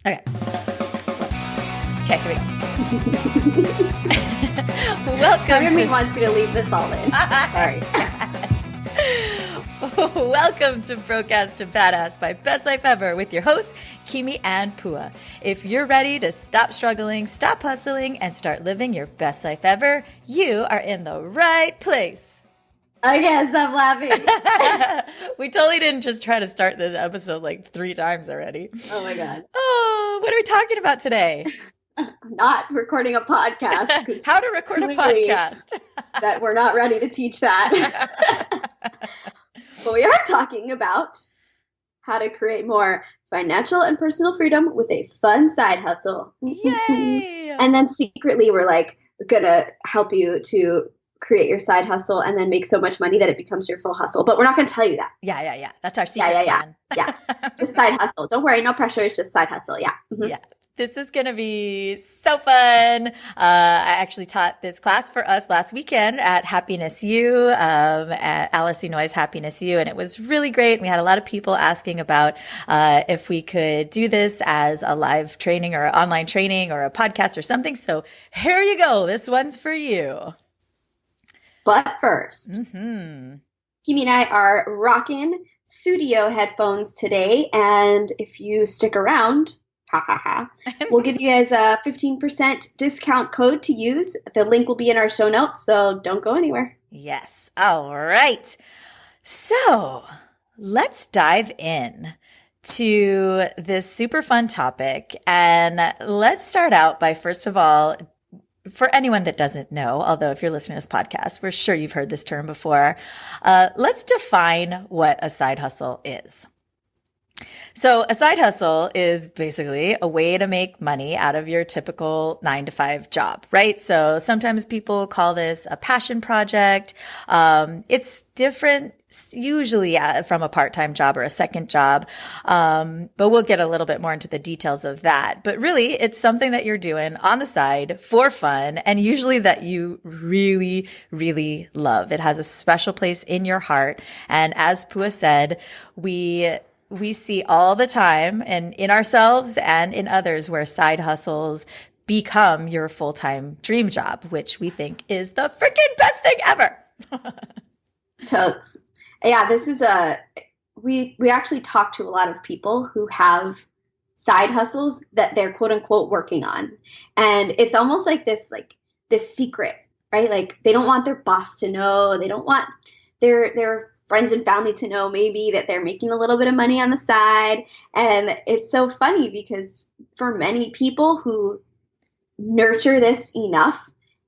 Okay. Okay, here we go. Welcome Part of me to... wants you to leave this all in. Sorry. Welcome to Broadcast to Badass by Best Life Ever with your hosts, Kimi and Pua. If you're ready to stop struggling, stop hustling, and start living your best life ever, you are in the right place. I can't stop laughing. We totally didn't just try to start this episode like 3 times already. Oh my God. Oh, what are we talking about today? Not recording a podcast. How to record a podcast. That we're not ready to teach that. But we are talking about how to create more financial and personal freedom with a fun side hustle. Yay! And then secretly we're like going to help you to create your side hustle and then make so much money that it becomes your full hustle. But we're not going to tell you that. Yeah. That's our secret plan. Yeah. Just side hustle. Don't worry. No pressure. It's just side hustle. Yeah. Mm-hmm. Yeah. This is going to be so fun. I actually taught this class for us last weekend at Happiness U, at Alice Noy's Happiness U, and it was really great. We had a lot of people asking about if we could do this as a live training or online training or a podcast or something. So here you go. This one's for you. But first, Kimi and I are rocking studio headphones today, and if you stick around, we'll give you guys a 15% discount code to use. The link will be in our show notes, so don't go anywhere. Yes. All right. So let's dive in to this super fun topic. And let's start out by, first of all, for anyone that doesn't know, although if you're listening to this podcast, we're sure you've heard this term before, let's define what a side hustle is. So a side hustle is basically a way to make money out of your typical 9-to-5 job, right? So sometimes people call this a passion project. It's different usually from a part-time job or a second job. But we'll get a little bit more into the details of that. But really, it's something that you're doing on the side for fun and usually that you really, really love. It has a special place in your heart. And as Pua said, we see all the time and in ourselves and in others where side hustles become your full-time dream job, which we think is the freaking best thing ever. Totes. Yeah, this is we actually talk to a lot of people who have side hustles that they're quote unquote working on. And it's almost like this secret, right? Like they don't want their boss to know. They don't want their friends and family to know maybe that they're making a little bit of money on the side. And it's so funny because for many people who nurture this enough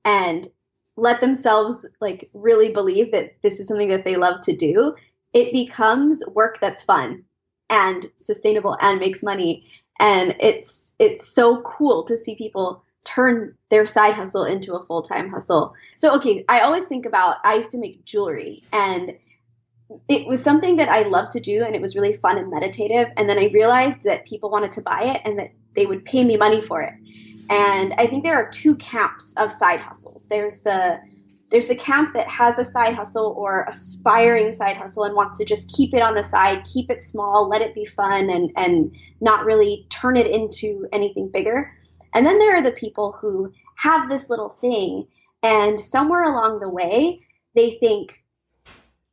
and let themselves like really believe that this is something that they love to do, it becomes work that's fun and sustainable and makes money. And it's so cool to see people turn their side hustle into a full-time hustle. So, okay, I always think about, I used to make jewelry and it was something that I loved to do and it was really fun and meditative. And then I realized that people wanted to buy it and that they would pay me money for it. And I think there are 2 camps of side hustles. There's the camp that has a side hustle or aspiring side hustle and wants to just keep it on the side, keep it small, let it be fun and not really turn it into anything bigger. And then there are the people who have this little thing and somewhere along the way, they think,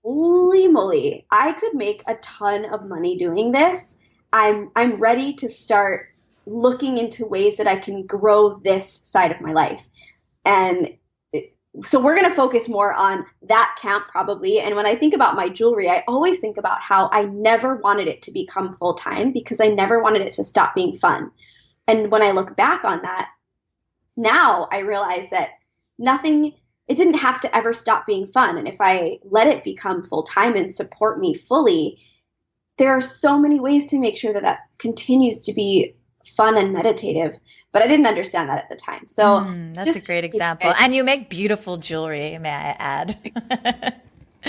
holy moly, I could make a ton of money doing this. I'm ready to start looking into ways that I can grow this side of my life. And so we're going to focus more on that camp probably. And when I think about my jewelry, I always think about how I never wanted it to become full time because I never wanted it to stop being fun. And when I look back on that, now I realize that it didn't have to ever stop being fun. And if I let it become full time and support me fully, there are so many ways to make sure that continues to be fun and meditative. But I didn't understand that at the time. So that's a great example. And you make beautiful jewelry, may I add.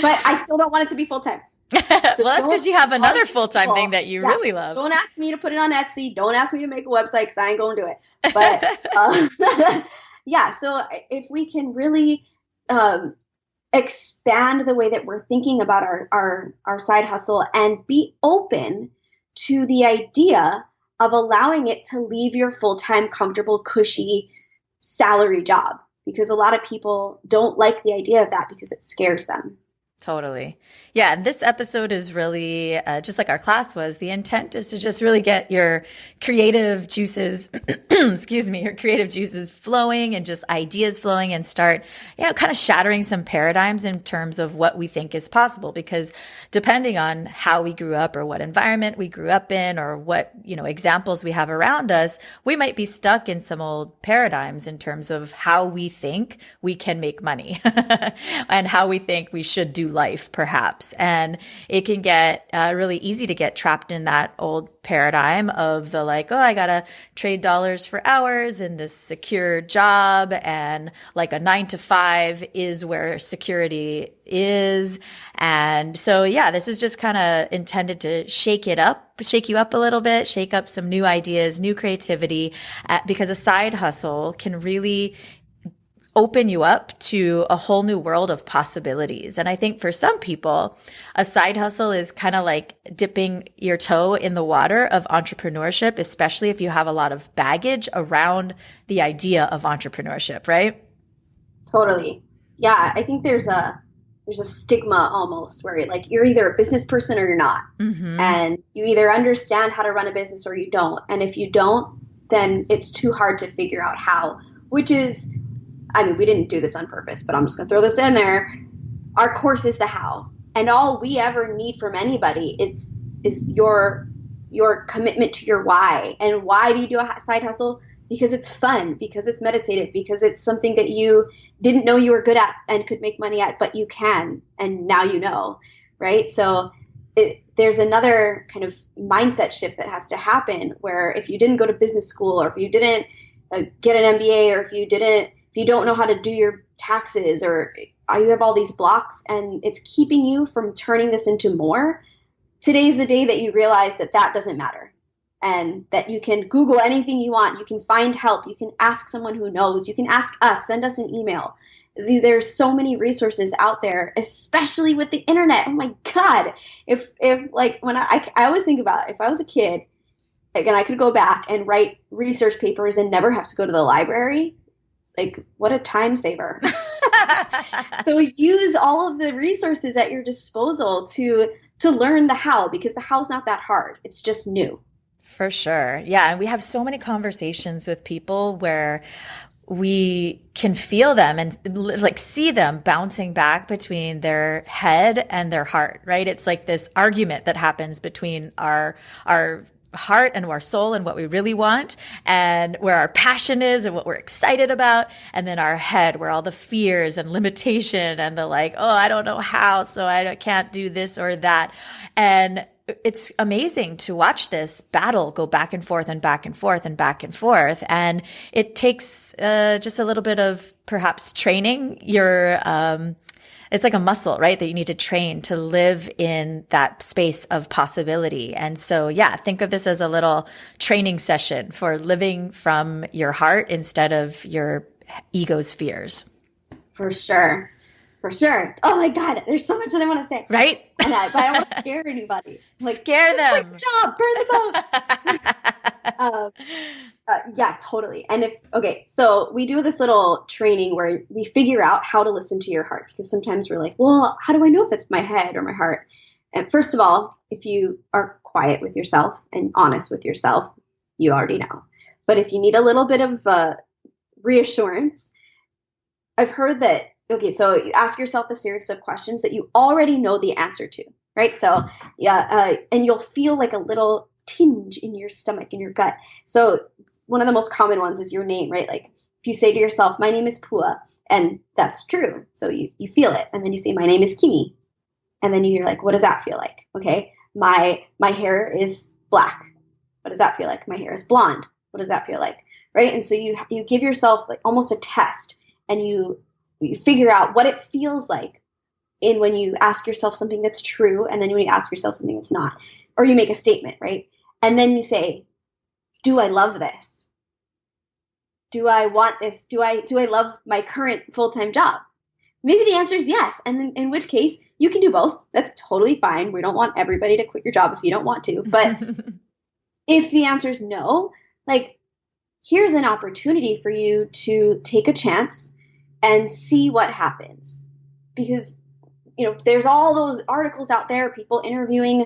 But I still don't want it to be full time. So well, that's because you have another full-time thing that you really love. Don't ask me to put it on Etsy. Don't ask me to make a website because I ain't going to do it. But yeah, so if we can really expand the way that we're thinking about our side hustle and be open to the idea of allowing it to leave your full-time, comfortable, cushy salary job, because a lot of people don't like the idea of that because it scares them. Totally. Yeah. And this episode is really just like our class was. The intent is to just really get your creative juices, excuse me, your creative juices flowing and just ideas flowing and start, kind of shattering some paradigms in terms of what we think is possible. Because depending on how we grew up or what environment we grew up in or what, examples we have around us, we might be stuck in some old paradigms in terms of how we think we can make money and how we think we should do life, perhaps. And it can get really easy to get trapped in that old paradigm of the like, oh, I gotta trade dollars for hours in this secure job, and like a 9 to 5 is where security is. And so, yeah, this is just kind of intended to shake you up a little bit, shake up some new ideas, new creativity, because a side hustle can really open you up to a whole new world of possibilities. And I think for some people, a side hustle is kind of like dipping your toe in the water of entrepreneurship, especially if you have a lot of baggage around the idea of entrepreneurship, right? Totally. Yeah, I think there's a stigma almost where you're either a business person or you're not. Mm-hmm. And you either understand how to run a business or you don't. And if you don't, then it's too hard to figure out how, which is, we didn't do this on purpose, but I'm just going to throw this in there. Our course is the how. And all we ever need from anybody is your commitment to your why. And why do you do a side hustle? Because it's fun, because it's meditative, because it's something that you didn't know you were good at and could make money at, but you can. And now you know, right? So there's another kind of mindset shift that has to happen where if you didn't go to business school, or if you didn't get an MBA, or if you don't know how to do your taxes, or you have all these blocks and it's keeping you from turning this into more, today's the day that you realize that doesn't matter, and that you can Google anything you want. You can find help. You can ask someone who knows. You can ask us, send us an email. There's so many resources out there, especially with the internet. Oh my God. If when I always think about if I was a kid, again, I could go back and write research papers and never have to go to the library. What a time saver. So use all of the resources at your disposal to learn the how, because the how's not that hard. It's just new. For sure. Yeah. And we have so many conversations with people where we can feel them and see them bouncing back between their head and their heart, right? It's like this argument that happens between our heart and our soul and what we really want, and where our passion is and what we're excited about, and then our head where all the fears and limitation and the oh, I don't know how, so I can't do this or that. And it's amazing to watch this battle go back and forth and back and forth and back and forth. And it takes just a little bit of perhaps training it's like a muscle, right? That you need to train to live in that space of possibility. And so, yeah, think of this as a little training session for living from your heart instead of your ego's fears. For sure. For sure. Oh my God. There's so much that I want to say. Right? But I don't want to scare anybody. Scare them. Quit your job. Burn the boat. Yeah, totally. And so we do this little training where we figure out how to listen to your heart, because sometimes we're like, well, how do I know if it's my head or my heart? And first of all, if you are quiet with yourself and honest with yourself, you already know. But if you need a little bit of reassurance, I've heard that, so you ask yourself a series of questions that you already know the answer to, right? So, and you'll feel like a little tinge in your stomach, in your gut. So one of the most common ones is your name, right? If you say to yourself, my name is Pua, and that's true. So you feel it. And then you say, my name is Kimi. And then you're like, what does that feel like? Okay. My hair is black. What does that feel like? My hair is blonde. What does that feel like? Right. And so you give yourself almost a test, and you figure out what it feels like when you ask yourself something that's true, and then when you ask yourself something that's not, or you make a statement, right? And then you say, do I love this? Do I want this? Do I love my current full-time job? Maybe the answer is yes. And then in which case you can do both. That's totally fine. We don't want everybody to quit your job if you don't want to, but If the answer is no, like, here's an opportunity for you to take a chance and see what happens. Because, there's all those articles out there, people interviewing,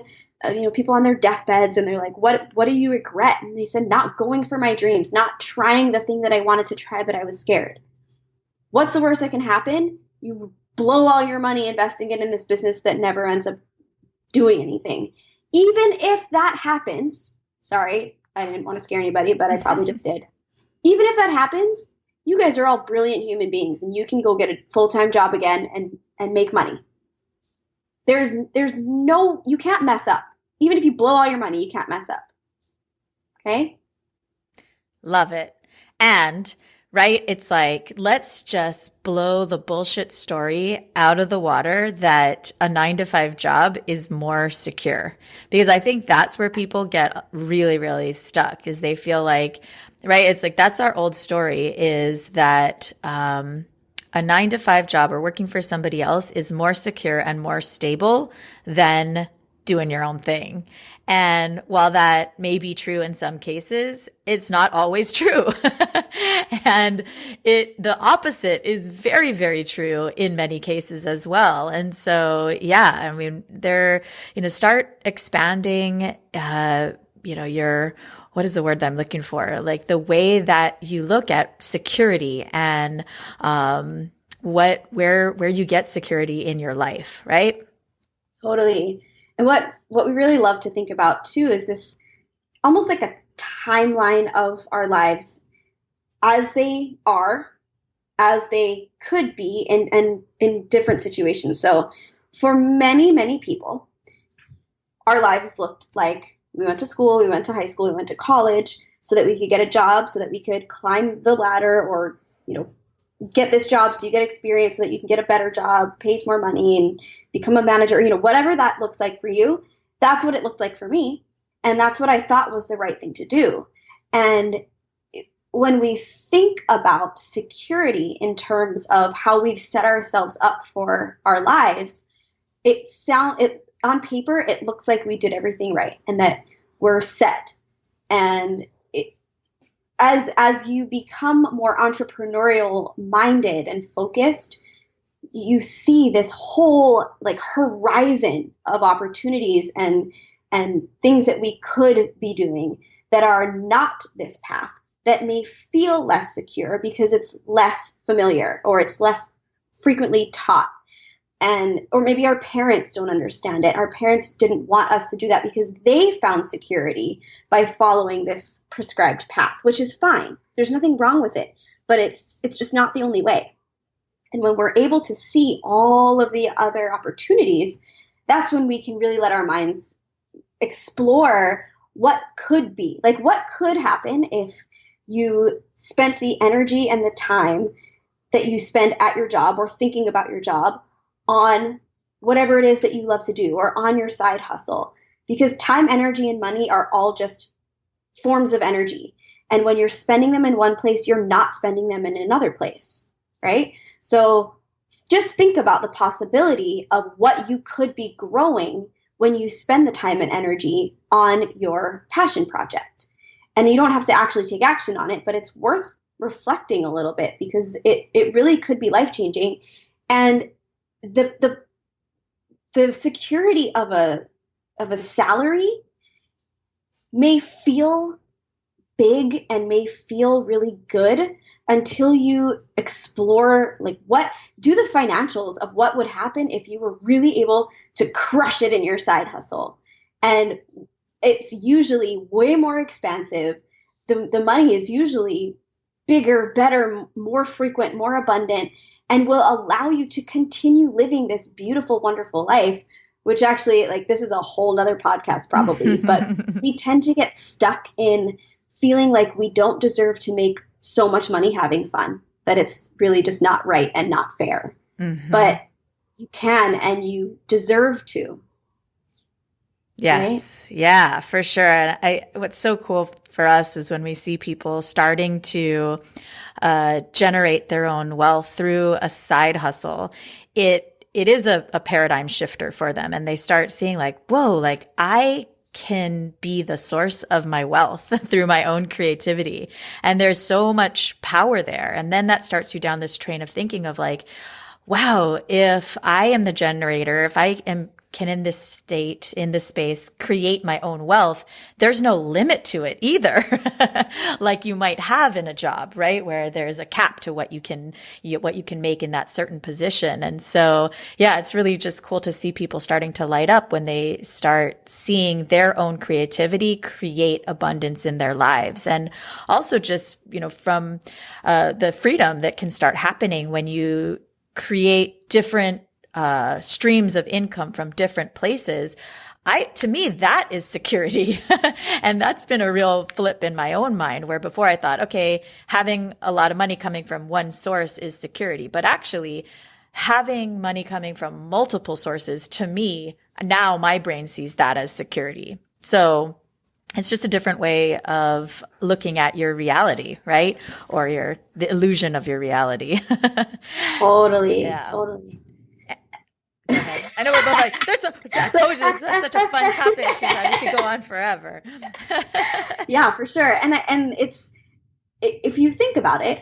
people on their deathbeds, and they're like, what do you regret? And they said, not going for my dreams, not trying the thing that I wanted to try, but I was scared. What's the worst that can happen? You blow all your money investing it in this business that never ends up doing anything. Even if that happens, sorry, I didn't want to scare anybody, but I probably just did. Even if that happens, you guys are all brilliant human beings, and you can go get a full-time job again and make money. You can't mess up. Even if you blow all your money, you can't mess up. Okay? Love it. And right, it's like, let's just blow the bullshit story out of the water that a 9-to-5 job is more secure. Because I think that's where people get really, really stuck, is they feel like, right, it's like, that's our old story, is that a 9-to-5 job or working for somebody else is more secure and more stable than doing your own thing. And while that may be true in some cases, it's not always true. And the opposite is very, very true in many cases as well. And so, yeah, I mean, start expanding, what is the word that I'm looking for? Like the way that you look at security and, where you get security in your life, right? Totally. And what we really love to think about too is this almost like a timeline of our lives as they are, as they could be in different situations. So for many, many people, our lives looked like we went to school, we went to high school, we went to college so that we could get a job, so that we could climb the ladder, or, get this job so you get experience so that you can get a better job, pays more money, and become a manager, whatever that looks like for you. That's what it looked like for me. And that's what I thought was the right thing to do. And when we think about security in terms of how we've set ourselves up for our lives, on paper, it looks like we did everything right and that we're set. And as you become more entrepreneurial minded and focused, you see this whole like horizon of opportunities and things that we could be doing that are not this path, that may feel less secure because it's less familiar or it's less frequently taught. Or maybe our parents don't understand it. Our parents didn't want us to do that because they found security by following this prescribed path, which is fine. There's nothing wrong with it, but it's just not the only way. And when we're able to see all of the other opportunities, that's when we can really let our minds explore what could be. Like, what could happen if you spent the energy and the time that you spend at your job or thinking about your job on whatever it is that you love to do, or on your side hustle, because time, energy, and money are all just forms of energy. And when you're spending them in one place, you're not spending them in another place, right? So just think about the possibility of what you could be growing when you spend the time and energy on your passion project. And you don't have to actually take action on it, but it's worth reflecting a little bit, because it really could be life-changing. And the security of a salary may feel big and may feel really good until you explore, like, do the financials of what would happen if you were really able to crush it in your side hustle. And it's usually way more expansive. The money is usually bigger, better, more frequent, more abundant, and will allow you to continue living this beautiful, wonderful life, which actually, like, this is a whole nother podcast probably, but we tend to get stuck in feeling like we don't deserve to make so much money having fun, that it's really just not right and not fair. Mm-hmm. But you can, and you deserve to. Yes. Right? Yeah, for sure. And what's so cool for us is when we see people starting to generate their own wealth through a side hustle, it is a paradigm shifter for them. And they start seeing like, whoa, like I can be the source of my wealth through my own creativity. And there's so much power there. And then that starts you down this train of thinking of like, wow, if I am the generator, if I can in this state, in this space, create my own wealth, there's no limit to it either. Like you might have in a job, right? Where there's a cap to what you can make in that certain position. And so, yeah, it's really just cool to see people starting to light up when they start seeing their own creativity create abundance in their lives. And also just, from the freedom that can start happening when you create different streams of income from different places. To me, that is security. And that's been a real flip in my own mind, where before I thought, okay, having a lot of money coming from one source is security. But actually having money coming from multiple sources, to me, now my brain sees that as security. So it's just a different way of looking at your reality, right? Or the illusion of your reality. Totally. Yeah. Totally. I know we're both like, I told you this is such a fun topic. We could go on forever. Yeah, for sure. And it's, if you think about it,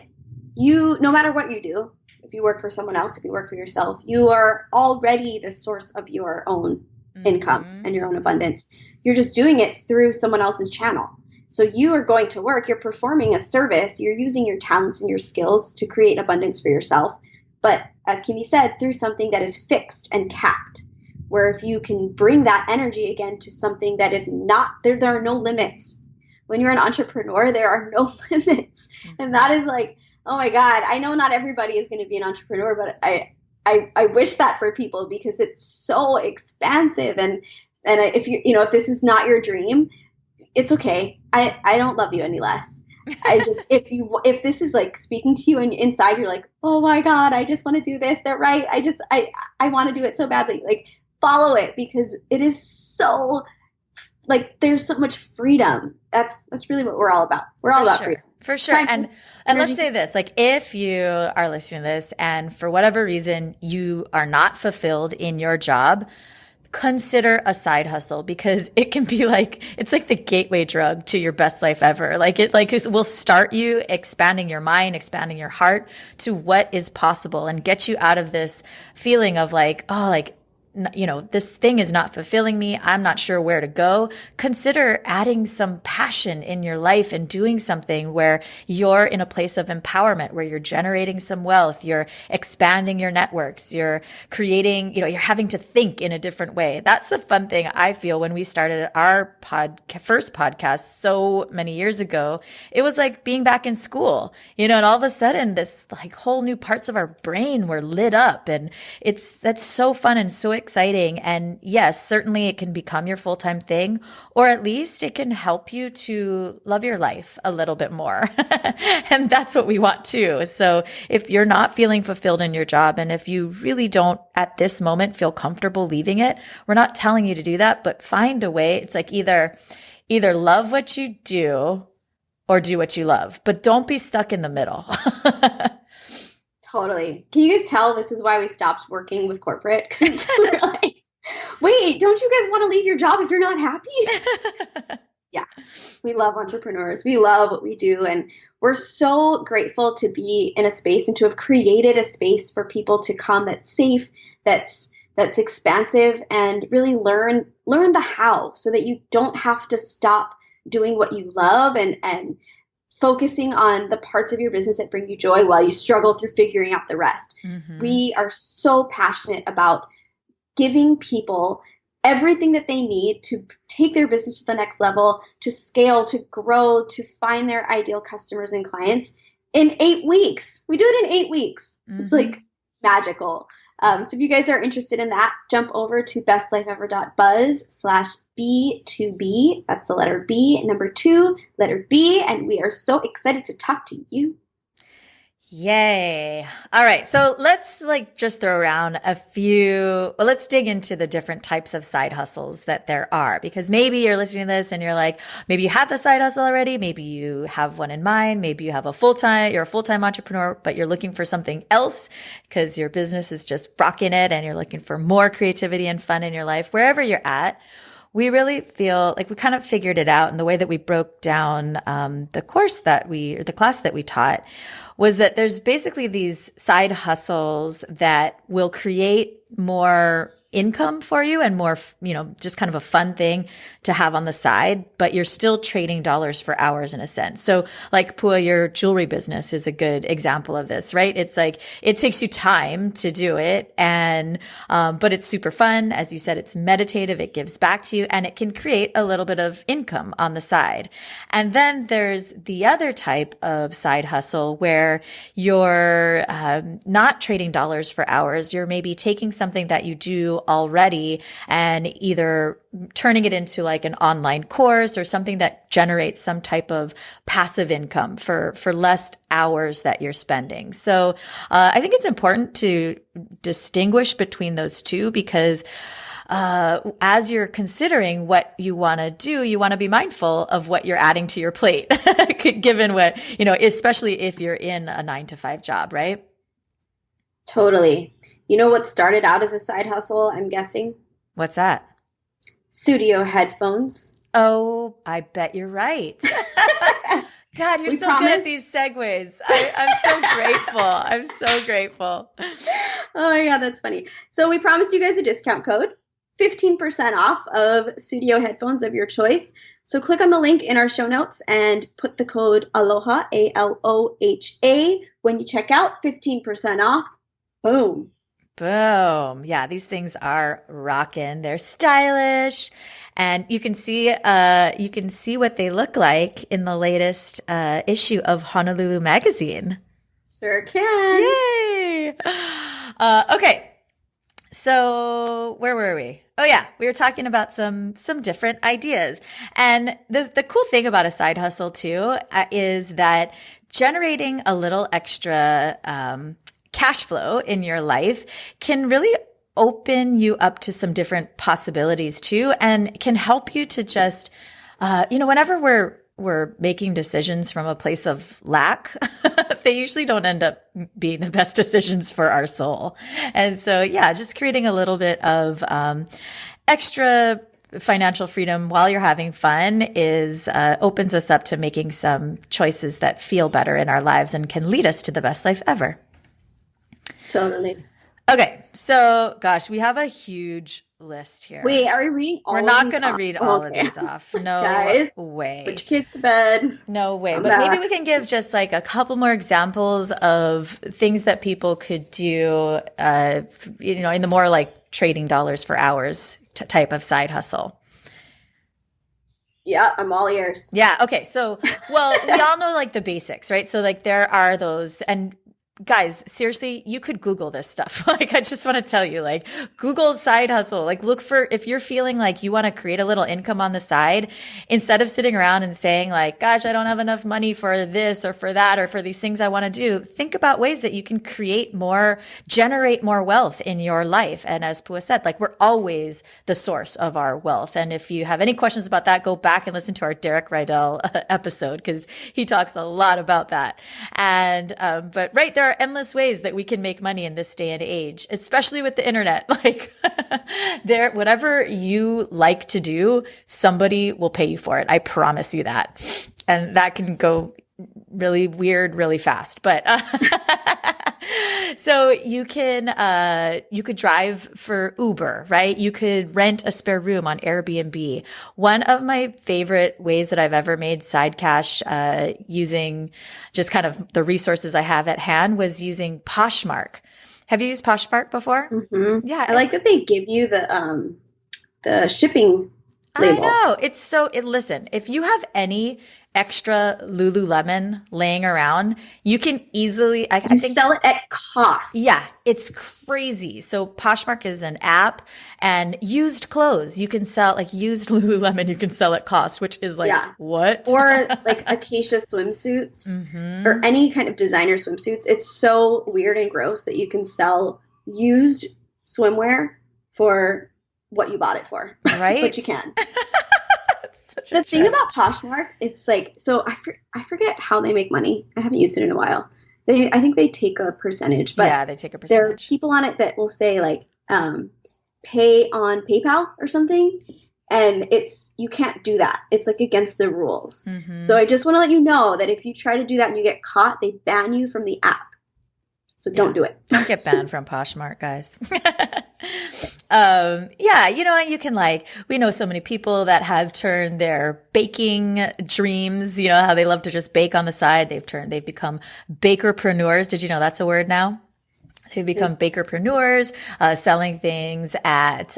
no matter what you do, if you work for someone else, if you work for yourself, you are already the source of your own income and your own abundance. You're just doing it through someone else's channel. So you are going to work, you're performing a service, you're using your talents and your skills to create abundance for yourself. But as Kimmy said, through something that is fixed and capped, where if you can bring that energy again to something that is not, there are no limits. When you're an entrepreneur, there are no limits. And that is like, oh my God, I know not everybody is going to be an entrepreneur, but I wish that for people, because it's so expansive. And if if this is not your dream, it's okay. I don't love you any less. I just, if this is like speaking to you and inside, you're like, oh my God, I just want to do this. They're right. I want to do it so badly. Like, follow it, because it is so, like, there's so much freedom. That's really what we're all about. We're all about freedom. For sure. And let's say this, like, if you are listening to this and for whatever reason you are not fulfilled in your job, consider a side hustle, because it can be like, it's like the gateway drug to your best life ever. It will start you expanding your mind, expanding your heart to what is possible, and get you out of this feeling of like, oh, like, this thing is not fulfilling me. I'm not sure where to go. Consider adding some passion in your life and doing something where you're in a place of empowerment, where you're generating some wealth, you're expanding your networks, you're creating, you're having to think in a different way. That's the fun thing I feel when we started our first podcast so many years ago. It was like being back in school, and all of a sudden this like whole new parts of our brain were lit up, and that's so fun and so exciting. And yes, certainly it can become your full-time thing, or at least it can help you to love your life a little bit more. And that's what we want too. So if you're not feeling fulfilled in your job, and if you really don't at this moment feel comfortable leaving it, we're not telling you to do that, but find a way. It's like either love what you do or do what you love, but don't be stuck in the middle. Totally. Can you guys tell this is why we stopped working with corporate? Because we're like, wait, don't you guys want to leave your job if you're not happy? Yeah, we love entrepreneurs. We love what we do. And we're so grateful to be in a space and to have created a space for people to come that's safe, that's expansive, and really learn the how, so that you don't have to stop doing what you love and focusing on the parts of your business that bring you joy while you struggle through figuring out the rest. Mm-hmm. We are so passionate about giving people everything that they need to take their business to the next level, to scale, to grow, to find their ideal customers and clients in 8 weeks. We do it in 8 weeks. Mm-hmm. It's like magical. So if you guys are interested in that, jump over to bestlifeever.buzz/B2B. That's the letter B, number 2, letter B. And we are so excited to talk to you. Yay. All right. So let's just throw around let's dig into the different types of side hustles that there are, because maybe you're listening to this and you're like, maybe you have a side hustle already. Maybe you have one in mind. Maybe you have you're a full-time entrepreneur, but you're looking for something else because your business is just rocking it and you're looking for more creativity and fun in your life. Wherever you're at, we really feel like we kind of figured it out. And the way that we broke down the class that we taught was that there's basically these side hustles that will create more income for you and more, just kind of a fun thing to have on the side, but you're still trading dollars for hours in a sense. So like Pua, your jewelry business is a good example of this, right? It's like, it takes you time to do it but it's super fun. As you said, it's meditative. It gives back to you and it can create a little bit of income on the side. And then there's the other type of side hustle where you're not trading dollars for hours. You're maybe taking something that you do already and either turning it into like an online course or something that generates some type of passive income for less hours that you're spending. So I think it's important to distinguish between those two because as you're considering what you want to do, you want to be mindful of what you're adding to your plate, given what, especially if you're in a 9-to-5 job, right? Totally. You know what started out as a side hustle, I'm guessing? What's that? Studio headphones. Oh, I bet you're right. God, you're so good at these segues. I'm so grateful. I'm so grateful. Oh my God, that's funny. So we promised you guys a discount code, 15% off of studio headphones of your choice. So click on the link in our show notes and put the code ALOHA, ALOHA, when you check out, 15% off. Boom. Boom. Yeah, these things are rocking. They're stylish. And you can see what they look like in the latest issue of Honolulu Magazine. Sure can. Yay. Okay. So where were we? Oh yeah, we were talking about some different ideas. And the cool thing about a side hustle too is that generating a little extra cash flow in your life can really open you up to some different possibilities too, and can help you to just, whenever we're making decisions from a place of lack, they usually don't end up being the best decisions for our soul. And so, yeah, just creating a little bit of extra financial freedom while you're having fun opens us up to making some choices that feel better in our lives and can lead us to the best life ever. Totally. Okay, so gosh, we have a huge list here. Wait, are we reading all of these? We're not going to read all of these off. No Guys, way. Put your kids to bed. No way. But maybe we can give just like a couple more examples of things that people could do, in the more like trading dollars for hours type of side hustle. Yeah, I'm all ears. Yeah. Okay. So, well, we all know like the basics, right? So like there are those, and guys, seriously, you could Google this stuff. Like, I just want to tell you, like, Google side hustle. Like, look for, if you're feeling like you want to create a little income on the side, instead of sitting around and saying like, gosh, I don't have enough money for this or for that or for these things I want to do, think about ways that you can generate more wealth in your life. And as Pua said, like, we're always the source of our wealth. And if you have any questions about that, go back and listen to our Derek Rydell episode, because he talks a lot about that. And, but right there, are endless ways that we can make money in this day and age, especially with the internet. Like whatever you like to do, somebody will pay you for it. I promise you that. And that can go really weird, really fast, but, so you could drive for Uber, right? You could rent a spare room on Airbnb. One of my favorite ways that I've ever made side cash, using just kind of the resources I have at hand, was using Poshmark. Have you used Poshmark before? Mm-hmm. Yeah. I like that they give you the shipping label. I know. Listen, if you have any extra Lululemon laying around, you can easily, I think, sell it at cost. Yeah, it's crazy. So Poshmark is an app, and used clothes, you can sell, like used Lululemon, you can sell at cost, which is like, what? Or like Acacia swimsuits, or any kind of designer swimsuits. It's so weird and gross that you can sell used swimwear for what you bought it for. Right. But you can. The thing about Poshmark, it's like, so I forget how they make money. I haven't used it in a while. I think they take a percentage, but yeah, they take a percentage. There are people on it that will say like, pay on PayPal or something, And you can't do that. It's like against the rules. Mm-hmm. So I just want to let you know that if you try to do that and you get caught, they ban you from the app. So don't do it. Don't get banned from Poshmark, guys. You can we know so many people that have turned their baking dreams, how they love to just bake on the side. They've become bakerpreneurs. Did you know that's a word now? They've become bakerpreneurs, selling things at,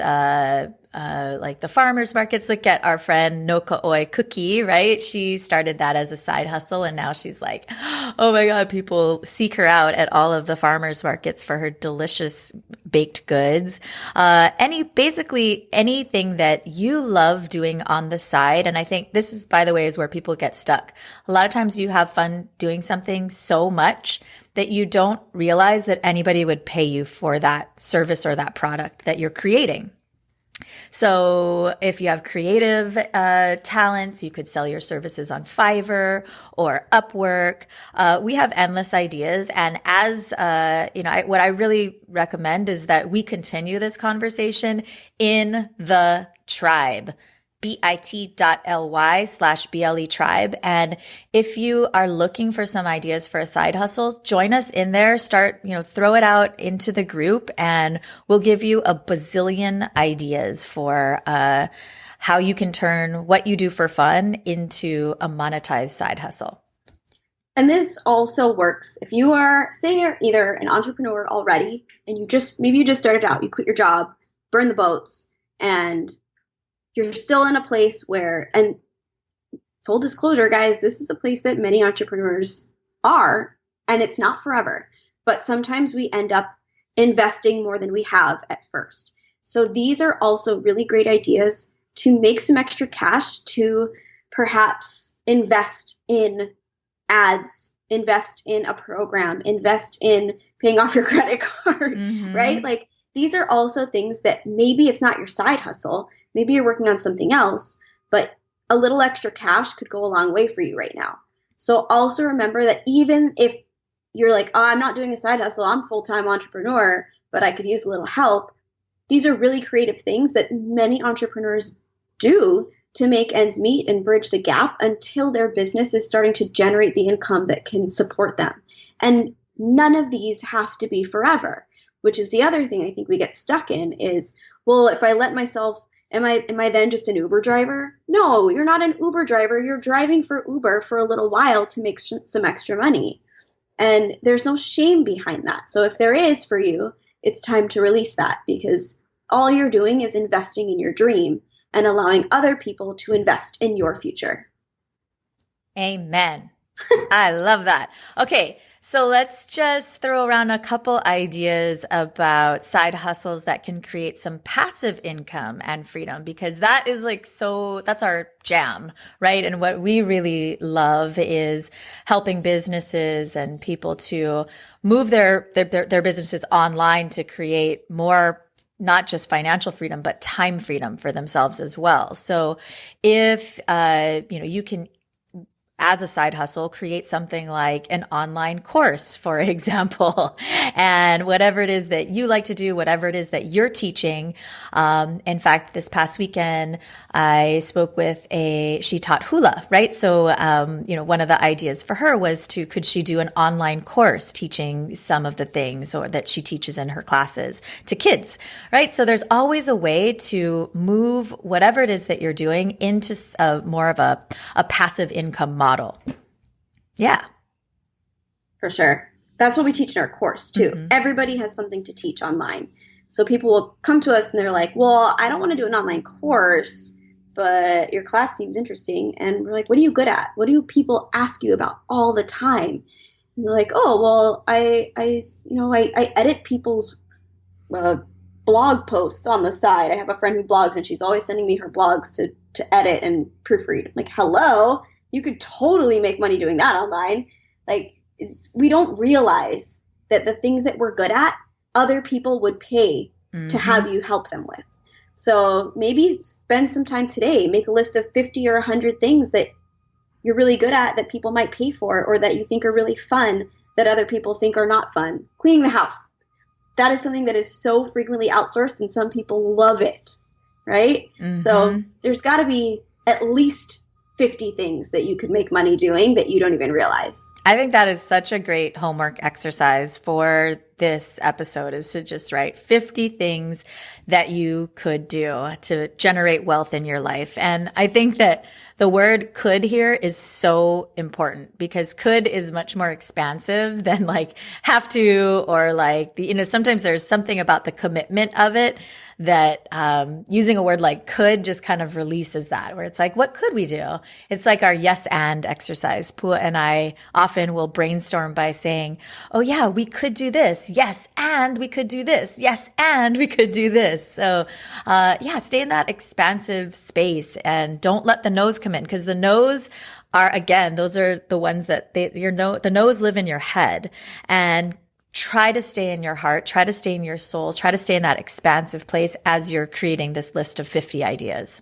like the farmers markets. Look at our friend Nokaoi Cookie, right? She started that as a side hustle, and now she's like, oh my God, people seek her out at all of the farmers markets for her delicious baked goods. Basically anything that you love doing on the side. And I think this is, by the way, is where people get stuck. A lot of times you have fun doing something so much that you don't realize that anybody would pay you for that service or that product that you're creating. So if you have creative talents, you could sell your services on Fiverr or Upwork. We have endless ideas. And as, what I really recommend is that we continue this conversation in the tribe. bit.ly/BLE tribe. And if you are looking for some ideas for a side hustle, join us in there, throw it out into the group, and we'll give you a bazillion ideas for, how you can turn what you do for fun into a monetized side hustle. And this also works if you are, say you're either an entrepreneur already and maybe you just started out, you quit your job, burn the boats, and you're still in a place where, and full disclosure, guys, this is a place that many entrepreneurs are, and it's not forever. But sometimes we end up investing more than we have at first. So these are also really great ideas to make some extra cash to perhaps invest in ads, invest in a program, invest in paying off your credit card, right? Like, these are also things that maybe it's not your side hustle. Maybe you're working on something else, but a little extra cash could go a long way for you right now. So also remember that even if you're like, oh, I'm not doing a side hustle, I'm a full-time entrepreneur, but I could use a little help. These are really creative things that many entrepreneurs do to make ends meet and bridge the gap until their business is starting to generate the income that can support them. And none of these have to be forever, which is the other thing I think we get stuck in is, well, if I let myself, am I then just an Uber driver? No, you're not an Uber driver. You're driving for Uber for a little while to make some extra money. And there's no shame behind that. So if there is for you, it's time to release that, because all you're doing is investing in your dream and allowing other people to invest in your future. Amen. I love that. Okay. So let's just throw around a couple ideas about side hustles that can create some passive income and freedom, because that is that's our jam, right? And what we really love is helping businesses and people to move their businesses online to create more, not just financial freedom, but time freedom for themselves as well. So if, you can, as a side hustle, create something like an online course, for example, and whatever it is that you like to do, whatever it is that you're teaching. In fact, this past weekend, I spoke with she taught hula, right? So, one of the ideas for her was could she do an online course teaching some of the things or that she teaches in her classes to kids, right? So there's always a way to move whatever it is that you're doing into more of a passive income model. Yeah. For sure. That's what we teach in our course too. Everybody has something to teach online. So people will come to us and they're like, well, I don't want to do an online course, but your class seems interesting. And we're like, what are you good at? What do people ask you about all the time? And they're like, oh, well, I edit people's blog posts on the side. I have a friend who blogs and she's always sending me her blogs to edit and proofread. I'm like, hello, you could totally make money doing that online. Like, we don't realize that the things that we're good at, other people would pay to have you help them with. So maybe spend some time today, make a list of 50 or 100 things that you're really good at that people might pay for, or that you think are really fun that other people think are not fun. Cleaning the house. That is something that is so frequently outsourced and some people love it. right? Mm-hmm. So there's got to be at least 50 things that you could make money doing that you don't even realize. I think that is such a great homework exercise for this episode, is to just write 50 things that you could do to generate wealth in your life. And I think that the word could here is so important, because could is much more expansive than like have to, or like sometimes there's something about the commitment of it that using a word like could just kind of releases that, where it's like, what could we do? It's like our yes and exercise. Pua and I often will brainstorm by saying, oh yeah, we could do this. Yes, and we could do this. Yes, and we could do this. So stay in that expansive space and don't let the no's come in, because the no's are, again, those are the ones that the no's live in your head. And try to stay in your heart, try to stay in your soul, try to stay in that expansive place as you're creating this list of 50 ideas.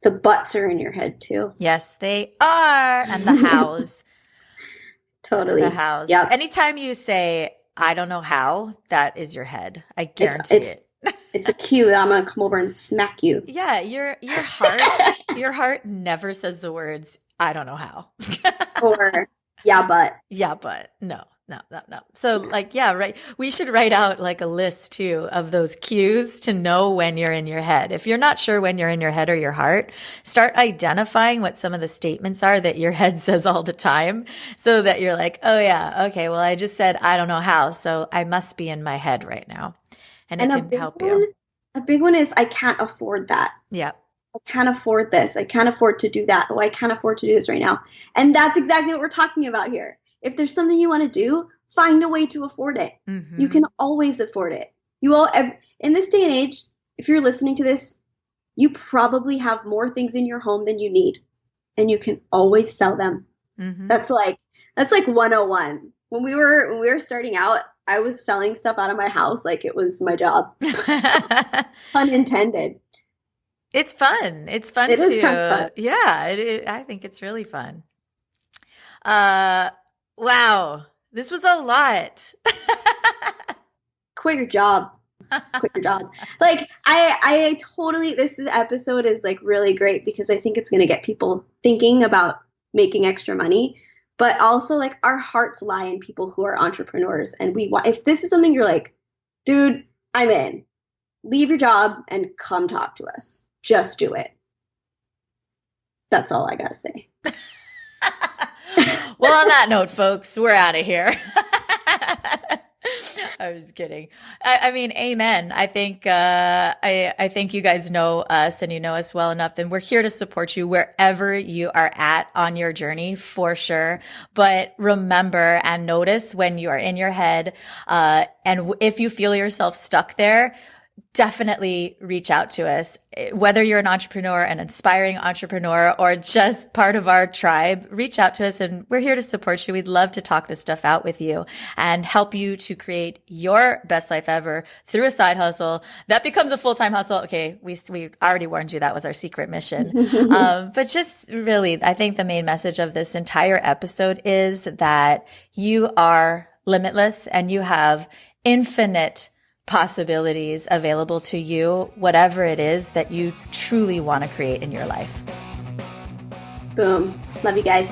The buts are in your head too. Yes, they are. And the hows. Totally. The hows. Yep. Anytime you say, I don't know how, that is your head. I guarantee it. It's a cue that I'm going to come over and smack you. Yeah, your heart never says the words, I don't know how. Or, yeah, but. Yeah, but. No. So like, yeah, right. We should write out like a list too of those cues to know when you're in your head. If you're not sure when you're in your head or your heart, start identifying what some of the statements are that your head says all the time, so that you're like, oh yeah, okay, well, I just said, I don't know how, so I must be in my head right now. And it can help you. A big one is, I can't afford that. Yeah. I can't afford this. I can't afford to do that. Oh, I can't afford to do this right now. And that's exactly what we're talking about here. If there's something you want to do, find a way to afford it. Mm-hmm. You can always afford it. In this day and age, if you're listening to this, you probably have more things in your home than you need, and you can always sell them. Mm-hmm. That's like 101. When we were starting out, I was selling stuff out of my house like it was my job. Unintended. It's fun. It's fun It too. is kind of fun. Yeah, I think it's really fun. Wow, this was a lot. Quit your job. Quit your job. Like I totally, this episode is like really great, because I think it's going to get people thinking about making extra money, but also like our hearts lie in people who are entrepreneurs. And if this is something you're like, dude, I'm in, leave your job and come talk to us. Just do it. That's all I got to say. Well, on that note, folks, we're out of here. I was kidding. I mean, amen. I think I think you guys know us, and you know us well enough, and we're here to support you wherever you are at on your journey, for sure. But remember and notice when you are in your head, and if you feel yourself stuck there, definitely reach out to us. Whether you're an entrepreneur, an aspiring entrepreneur, or just part of our tribe, reach out to us, and we're here to support you. We'd love to talk this stuff out with you and help you to create your best life ever through a side hustle that becomes a full-time hustle. Okay, we already warned you that was our secret mission. But just really, I think the main message of this entire episode is that you are limitless and you have infinite possibilities available to you, whatever it is that you truly want to create in your life. Boom. Love you guys.